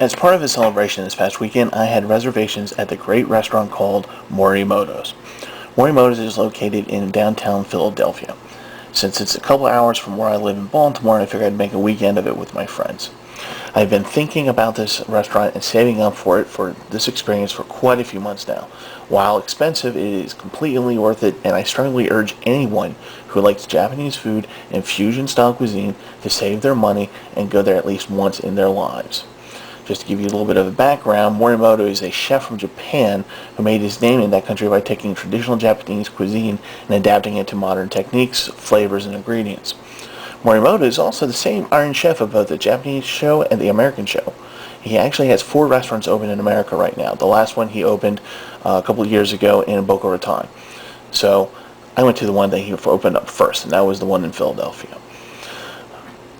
As part of a celebration this past weekend, I had reservations at the great restaurant called Morimoto's. Morimoto's is located in downtown Philadelphia. Since it's a couple hours from where I live in Baltimore, I figured I'd make a weekend of it with my friends. I've been thinking about this restaurant and saving up for it for this experience for quite a few months now. While expensive, it is completely worth it, and I strongly urge anyone who likes Japanese food and fusion-style cuisine to save their money and go there at least once in their lives. Just to give you a little bit of a background, Morimoto is a chef from Japan who made his name in that country by taking traditional Japanese cuisine and adapting it to modern techniques, flavors, and ingredients. Morimoto is also the same Iron Chef of both the Japanese show and the American show. He actually has 4 restaurants open in America right now. The last one he opened a couple of years ago in Boca Raton. So I went to the one that he opened up first, and that was the one in Philadelphia.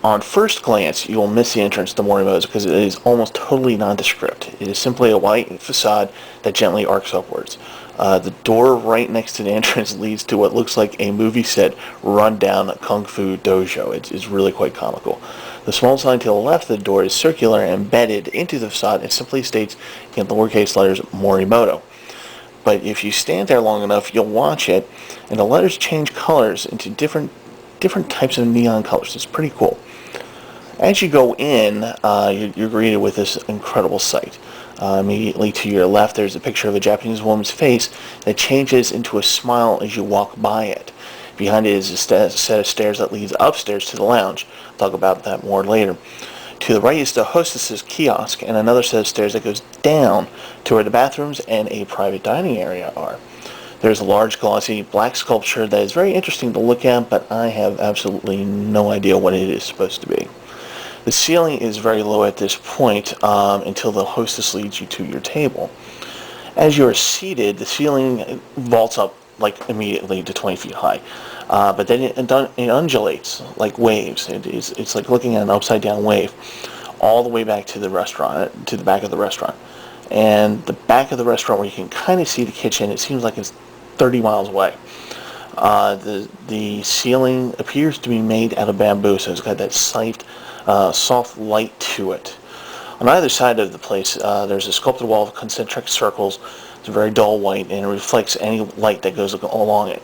On first glance, you will miss the entrance to Morimoto's because it is almost totally nondescript. It is simply a white facade that gently arcs upwards. The door right next to the entrance leads to what looks like a movie set run-down kung fu dojo. It's really quite comical. The small sign to the left of the door is circular and embedded into the facade and simply states in lowercase letters Morimoto. But if you stand there long enough, you'll watch it, and the letters change colors into different types of neon colors. It's pretty cool. As you go in, you're greeted with this incredible sight. Immediately to your left, there's a picture of a Japanese woman's face that changes into a smile as you walk by it. Behind it is a set of stairs that leads upstairs to the lounge. I'll talk about that more later. To the right is the hostess's kiosk and another set of stairs that goes down to where the bathrooms and a private dining area are. There's a large glossy black sculpture that is very interesting to look at, but I have absolutely no idea what it is supposed to be. The ceiling is very low at this point until the hostess leads you to your table. As you are seated, the ceiling vaults up like immediately to 20 feet high, but then it undulates like waves. It's like looking at an upside down wave all the way back to the restaurant, to the back of the restaurant. And the back of the restaurant, where you can kind of see the kitchen, it seems like it's 30 miles away. The ceiling appears to be made out of bamboo, so it's got that soft light to it. On either side of the place, there's a sculpted wall of concentric circles. It's very dull white, and it reflects any light that goes along it.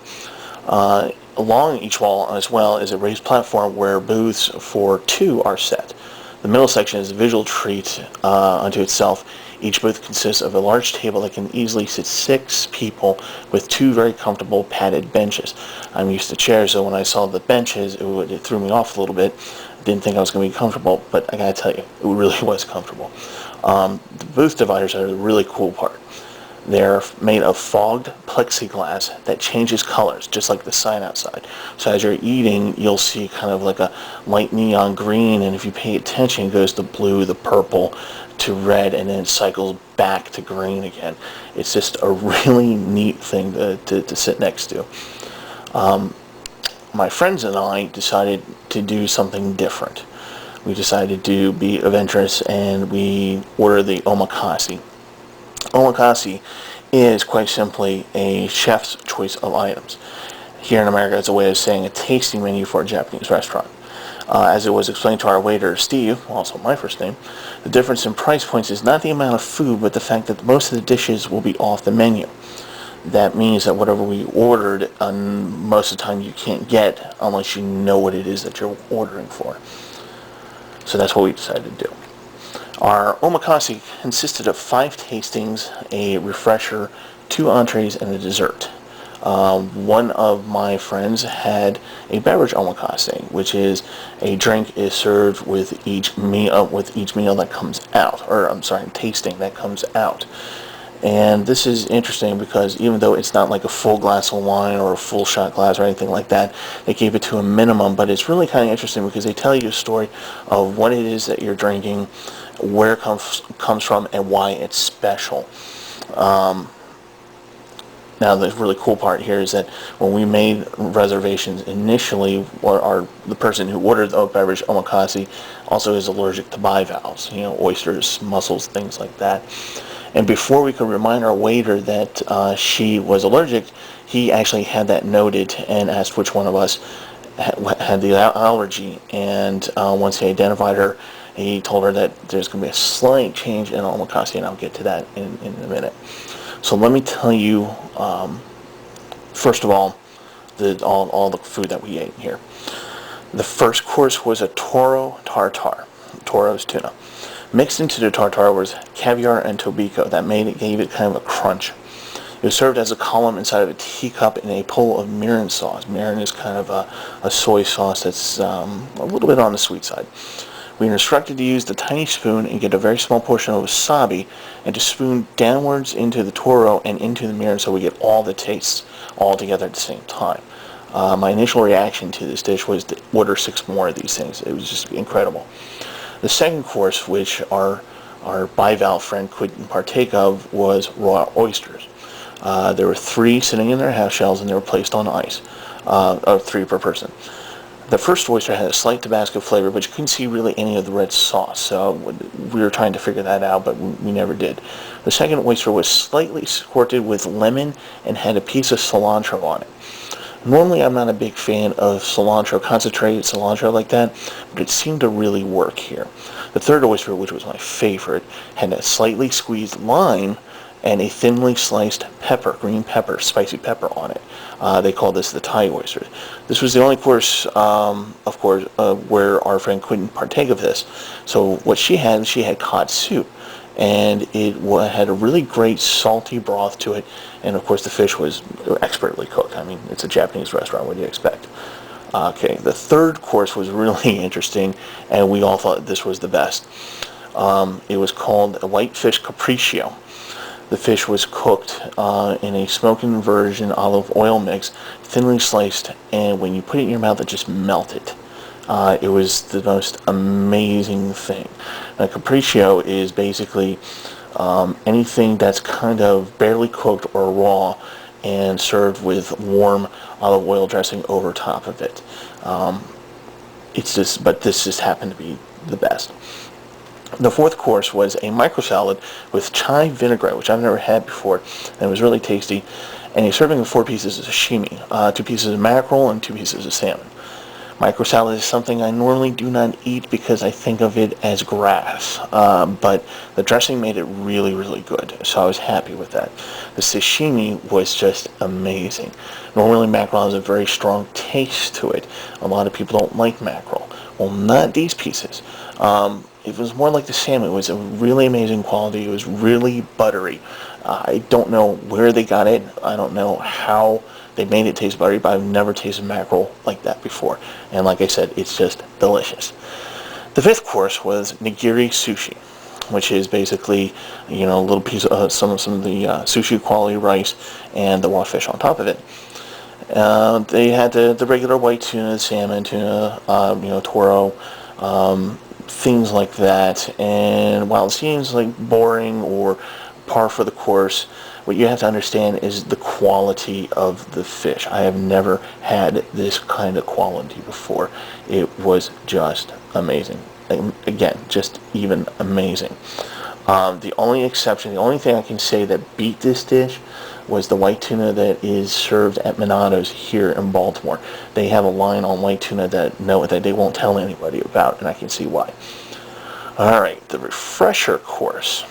Along each wall as well is a raised platform where booths for 2 are set. The middle section is a visual treat unto itself. Each booth consists of a large table that can easily sit 6 people with 2 very comfortable padded benches. I'm used to chairs, so when I saw the benches, it threw me off a little bit. Didn't think I was going to be comfortable, but I gotta tell you, it really was comfortable. The booth dividers are the really cool part. They're made of fogged plexiglass that changes colors, just like the sign outside. So as you're eating, you'll see kind of like a light neon green, and if you pay attention, it goes to blue, the purple, to red, and then it cycles back to green again. It's just a really neat thing to sit next to. My friends and I decided to do something different. We decided to be adventurous, and we ordered the Omakase. Omakase is quite simply a chef's choice of items. Here in America, it's a way of saying a tasting menu for a Japanese restaurant. As it was explained to our waiter, Steve, also my first name, the difference in price points is not the amount of food, but the fact that most of the dishes will be off the menu. That means that whatever we ordered, most of the time you can't get unless you know what it is that you're ordering for. So that's what we decided to do. Our omakase consisted of 5 tastings, a refresher, 2 entrees, and a dessert. One of my friends had a beverage omakase, which is a drink is served with each meal that comes out, or I'm sorry, tasting that comes out. And this is interesting because even though it's not like a full glass of wine or a full shot glass or anything like that, they keep it to a minimum, but it's really kind of interesting because they tell you a story of what it is that you're drinking, where it comes from, and why it's special. Now, the really cool part here is that when we made reservations initially, the person who ordered the beverage omakase also is allergic to bivalves, oysters, mussels, things like that. And before we could remind our waiter that she was allergic, he actually had that noted and asked which one of us had the allergy. And once he identified her, He told her that there's going to be a slight change in omakase, and I'll get to that in a minute. So let me tell you, first of all, all the food that we ate here. The first course was a toro tartare, toro's tuna. Mixed into the tartare was caviar and tobiko that gave it kind of a crunch. It was served as a column inside of a teacup in a bowl of mirin sauce. Mirin is kind of a soy sauce that's a little bit on the sweet side. We were instructed to use the tiny spoon and get a very small portion of wasabi and to spoon downwards into the toro and into the mirin so we get all the tastes all together at the same time. My initial reaction to this dish was to order 6 more of these things. It was just incredible. The second course, which our bivalve friend couldn't partake of, was raw oysters. There were 3 sitting in their half shells, and they were placed on ice, 3 per person. The first oyster had a slight Tabasco flavor, but you couldn't see really any of the red sauce, so we were trying to figure that out, but we never did. The second oyster was slightly squirted with lemon and had a piece of cilantro on it. Normally, I'm not a big fan of cilantro, concentrated cilantro like that, but it seemed to really work here. The third oyster, which was my favorite, had a slightly squeezed lime and a thinly sliced pepper, green pepper, spicy pepper on it. They call this the Thai oyster. This was the only course, of course, where our friend couldn't partake of this. So what she had cod soup. And it had a really great salty broth to it, and of course the fish was expertly cooked. I mean, it's a Japanese restaurant, what do you expect? Okay, the third course was really interesting, and we all thought this was the best. It was called a Whitefish Capriccio. The fish was cooked in a smoking version olive oil mix, thinly sliced, and when you put it in your mouth, it just melted. It was the most amazing thing. Now, capriccio is basically anything that's kind of barely cooked or raw and served with warm olive oil dressing over top of it. But this just happened to be the best. The fourth course was a micro salad with chive vinaigrette, which I've never had before, and it was really tasty. And a serving of 4 pieces of sashimi, 2 pieces of mackerel and 2 pieces of salmon. Micro salad is something I normally do not eat because I think of it as grass, but the dressing made it really, really good, so I was happy with that. The sashimi was just amazing. Normally mackerel has a very strong taste to it. A lot of people don't like mackerel. Well, not these pieces. It was more like the salmon. It was a really amazing quality. It was really buttery. I don't know where they got it. I don't know how they made it taste buttery, but I've never tasted mackerel like that before. And like I said, it's just delicious. The fifth course was Nigiri Sushi, which is basically, a little piece of some of the sushi quality rice and the raw fish on top of it. They had the regular white tuna, the salmon tuna, toro, things like that. And while it seems like boring or par for the course, what you have to understand is the quality of the fish. I have never had this kind of quality before. It was just amazing. Again, just even amazing. The only thing I can say that beat this dish was the white tuna that is served at Minato's here in Baltimore. They have a line on white tuna that they won't tell anybody about, and I can see why. All right, the refresher course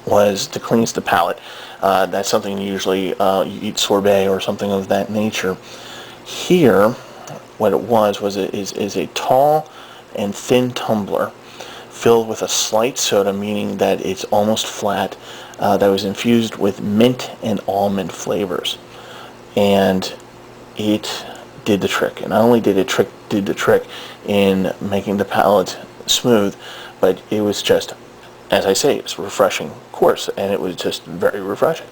was to cleanse the palate. That's something usually you eat sorbet or something of that nature. Here, what it was is a tall and thin tumbler filled with a slight soda, meaning that it's almost flat, that was infused with mint and almond flavors. And it did the trick. And not only did it did the trick in making the palate smooth, but it was just, as I say, it's a refreshing course, and it was just very refreshing.